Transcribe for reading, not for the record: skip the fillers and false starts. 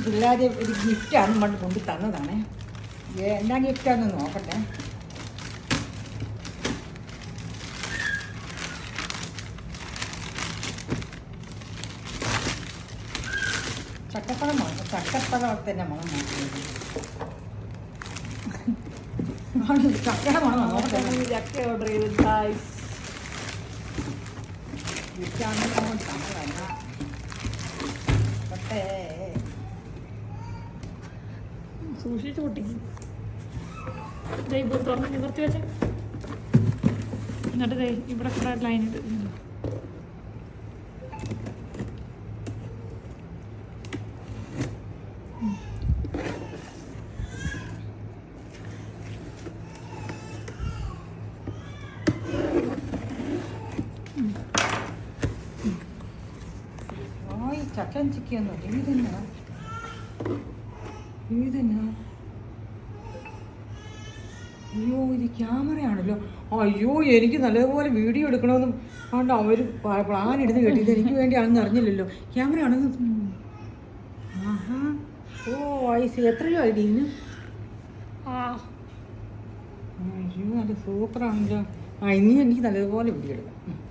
പിള്ളേർ ഒരു ഗിഫ്റ്റാണ് നമ്മൾ കൊണ്ട് തന്നതാണേ. എന്നാ ഗിഫ്റ്റാന്ന് നോക്കട്ടെ. ചക്കപ്പഴമാണ്. ചക്കപ്പഴത്തിൻ്റെ മണം നോക്കിയത്. ചക്കയുടെ മണം നോക്കട്ടെ. ചക്ക ഓർഡർ ചെയ്ത് ഗിഫ്റ്റാണ് നമ്മൾ തന്നതല്ല. പക്ഷേ സൂക്ഷിച്ച് പൊട്ടിക്കും. തുറന്ന് നിവർത്തി വെച്ച എന്നിട്ട് ഇവിടെ കൂടെ ലൈൻ ഇട്ട് ചക്കൻ ചിക്കിയൊന്നും ഇതെന്നാ ഇതെന്നാ? അയ്യോ ഇത് ക്യാമറയാണല്ലോ. അയ്യോ എനിക്ക് നല്ലതുപോലെ വീഡിയോ എടുക്കണമെന്നും അതുകൊണ്ട് അവർ പ്ലാൻ എടുത്ത് കേട്ടിയത് എനിക്ക് വേണ്ടിയാണെന്ന് അറിഞ്ഞില്ലല്ലോ. ക്യാമറയാണെന്ന്. ആഹാ. ഓ ഐസ്. എത്രയോ ഐ ഡി ഇതിന്? അയ്യോ നല്ല സൂപ്പറാണല്ലോ. ഇനി എനിക്ക് നല്ലതുപോലെ വീഡിയോ എടുക്കാം.